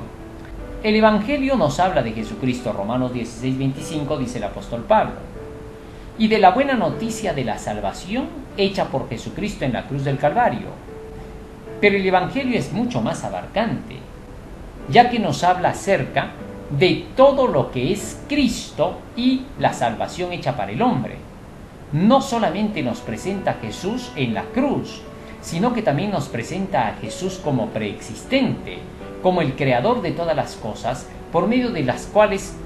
El Evangelio nos habla de Jesucristo, Romanos 16:25, dice el apóstol Pablo, y de la buena noticia de la salvación hecha por Jesucristo en la cruz del Calvario. Pero el Evangelio es mucho más abarcante, ya que nos habla acerca de todo lo que es Cristo y la salvación hecha para el hombre. No solamente nos presenta a Jesús en la cruz, sino que también nos presenta a Jesús como preexistente, como el creador de todas las cosas, por medio de las cuales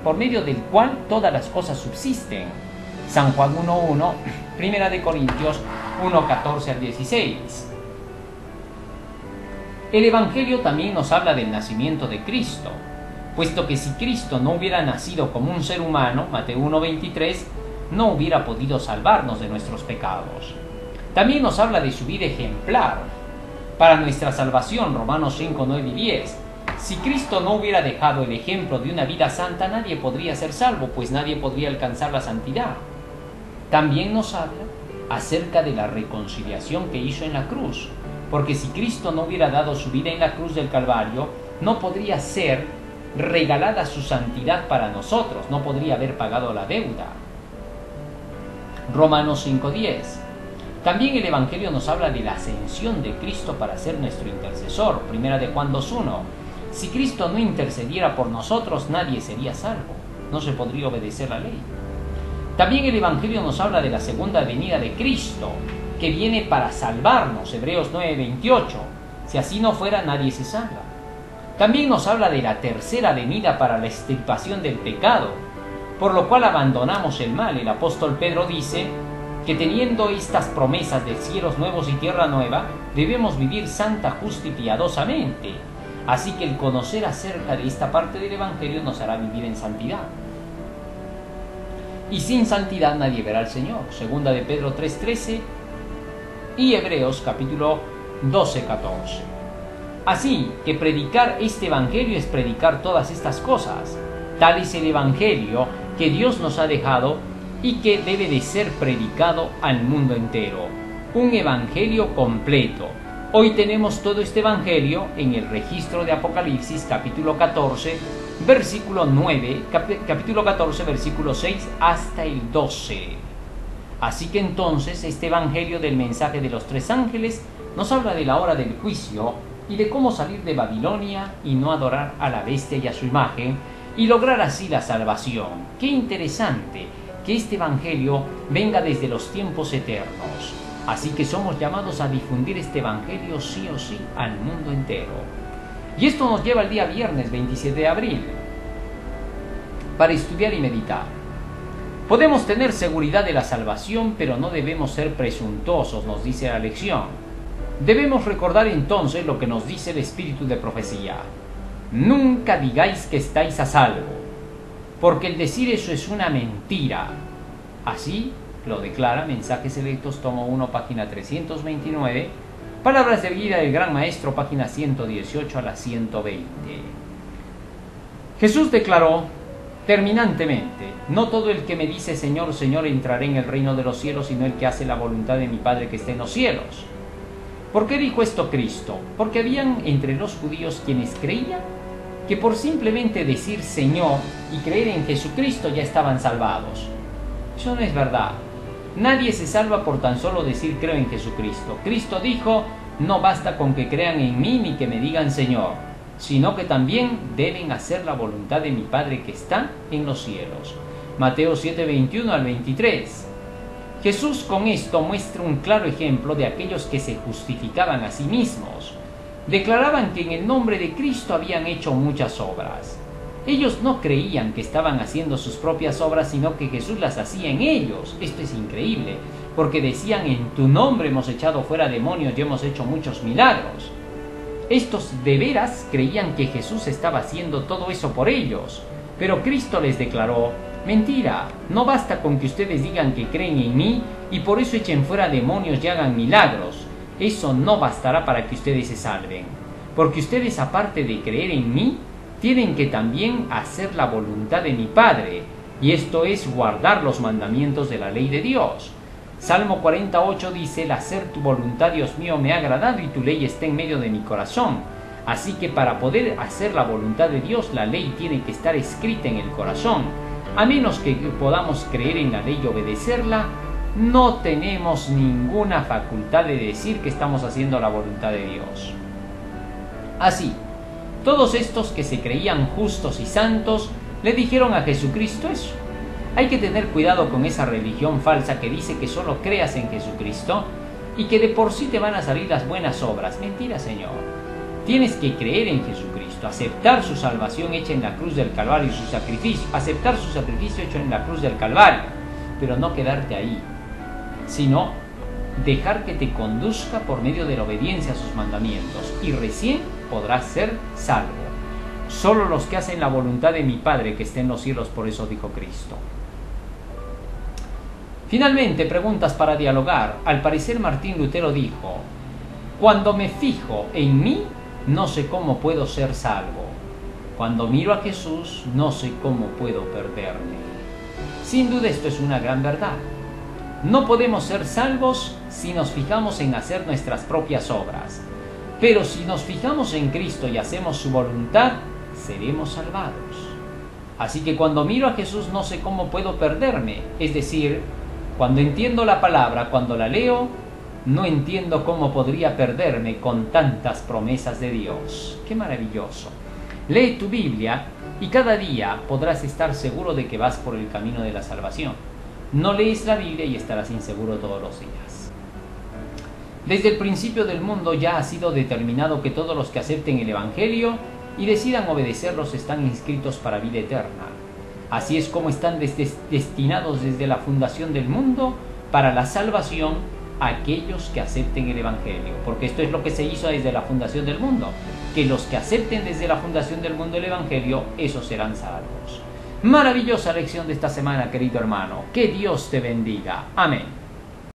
por medio del cual todas las cosas subsisten. San Juan 1:1, Primera de Corintios 1:14 al 16. El Evangelio también nos habla del nacimiento de Cristo, puesto que si Cristo no hubiera nacido como un ser humano, Mateo 1:23, no hubiera podido salvarnos de nuestros pecados. También nos habla de su vida ejemplar para nuestra salvación, Romanos 5:9 y 10. Si Cristo no hubiera dejado el ejemplo de una vida santa, nadie podría ser salvo, pues nadie podría alcanzar la santidad. También nos habla acerca de la reconciliación que hizo en la cruz, porque si Cristo no hubiera dado su vida en la cruz del Calvario, no podría ser regalada su santidad para nosotros, no podría haber pagado la deuda. Romanos 5:10. También el Evangelio nos habla de la ascensión de Cristo para ser nuestro intercesor, Primera de Juan 2:1. Si Cristo no intercediera por nosotros, nadie sería salvo, no se podría obedecer la ley. También el Evangelio nos habla de la segunda venida de Cristo, que viene para salvarnos, Hebreos 9:28. Si así no fuera, nadie se salva. También nos habla de la tercera venida para la extirpación del pecado, por lo cual abandonamos el mal. El apóstol Pedro dice que teniendo estas promesas de cielos nuevos y tierra nueva, debemos vivir santa, justa y piadosamente. Así que el conocer acerca de esta parte del Evangelio nos hará vivir en santidad. Y sin santidad nadie verá al Señor, segunda de Pedro 3:13 y Hebreos capítulo 12:14. Así que predicar este Evangelio es predicar todas estas cosas. Tal es el Evangelio que Dios nos ha dejado y que debe de ser predicado al mundo entero. Un Evangelio completo. Hoy tenemos todo este Evangelio en el registro de Apocalipsis capítulo 14, versículo 9, capítulo 14, versículo 6 hasta el 12. Así que entonces este Evangelio del mensaje de los tres ángeles nos habla de la hora del juicio y de cómo salir de Babilonia y no adorar a la bestia y a su imagen y lograr así la salvación. ¡Qué interesante que este Evangelio venga desde los tiempos eternos! Así que somos llamados a difundir este Evangelio sí o sí al mundo entero. Y esto nos lleva al día viernes 27 de abril para estudiar y meditar. Podemos tener seguridad de la salvación, pero no debemos ser presuntuosos, nos dice la lección. Debemos recordar entonces lo que nos dice el espíritu de profecía. Nunca digáis que estáis a salvo, porque el decir eso es una mentira. Así lo declara Mensajes Selectos, tomo 1, página 329, Palabras de Vida del Gran Maestro, página 118 a la 120. Jesús declaró terminantemente: no todo el que me dice Señor, Señor entrará en el reino de los cielos, sino el que hace la voluntad de mi Padre que está en los cielos. ¿Por qué dijo esto Cristo? Porque habían entre los judíos quienes creían que por simplemente decir Señor y creer en Jesucristo ya estaban salvados. Eso no es verdad. Nadie se salva por tan solo decir creo en Jesucristo. Cristo dijo, no basta con que crean en mí ni que me digan Señor, sino que también deben hacer la voluntad de mi Padre que está en los cielos. Mateo 7, 21 al 23. Jesús con esto muestra un claro ejemplo de aquellos que se justificaban a sí mismos. Declaraban que en el nombre de Cristo habían hecho muchas obras. Ellos no creían que estaban haciendo sus propias obras, sino que Jesús las hacía en ellos. Esto es increíble, porque decían, en tu nombre hemos echado fuera demonios y hemos hecho muchos milagros. Estos de veras creían que Jesús estaba haciendo todo eso por ellos, pero Cristo les declaró, mentira, no basta con que ustedes digan que creen en mí y por eso echen fuera demonios y hagan milagros. Eso no bastará para que ustedes se salven, porque ustedes, aparte de creer en mí, tienen que también hacer la voluntad de mi Padre, y esto es guardar los mandamientos de la ley de Dios. Salmo 48 dice, el hacer tu voluntad, Dios mío, me ha agradado y tu ley está en medio de mi corazón. Así que para poder hacer la voluntad de Dios, la ley tiene que estar escrita en el corazón. A menos que podamos creer en la ley y obedecerla, no tenemos ninguna facultad de decir que estamos haciendo la voluntad de Dios. Así, todos estos que se creían justos y santos le dijeron a Jesucristo eso. Hay que tener cuidado con esa religión falsa que dice que solo creas en Jesucristo y que de por sí te van a salir las buenas obras. Mentira, Señor. Tienes que creer en Jesucristo, aceptar su salvación hecha en la cruz del Calvario y su sacrificio, aceptar su sacrificio hecho en la cruz del Calvario, pero no quedarte ahí, sino dejar que te conduzca por medio de la obediencia a sus mandamientos, y recién podrás ser salvo. Solo los que hacen la voluntad de mi Padre que está en los cielos, por eso dijo Cristo. Finalmente, preguntas para dialogar. Al parecer Martín Lutero dijo, cuando me fijo en mí, no sé cómo puedo ser salvo. Cuando miro a Jesús, no sé cómo puedo perderme. Sin duda esto es una gran verdad. No podemos ser salvos si nos fijamos en hacer nuestras propias obras. Pero si nos fijamos en Cristo y hacemos su voluntad, seremos salvados. Así que cuando miro a Jesús no sé cómo puedo perderme. Es decir, cuando entiendo la palabra, cuando la leo, no entiendo cómo podría perderme con tantas promesas de Dios. ¡Qué maravilloso! Lee tu Biblia y cada día podrás estar seguro de que vas por el camino de la salvación. No lees la Biblia y estarás inseguro todos los días. Desde el principio del mundo ya ha sido determinado que todos los que acepten el Evangelio y decidan obedecerlos están inscritos para vida eterna. Así es como están destinados desde la fundación del mundo para la salvación aquellos que acepten el Evangelio, porque esto es lo que se hizo desde la fundación del mundo, que los que acepten desde la fundación del mundo el Evangelio, esos serán salvos. Maravillosa lección de esta semana, querido hermano. Que Dios te bendiga. Amén.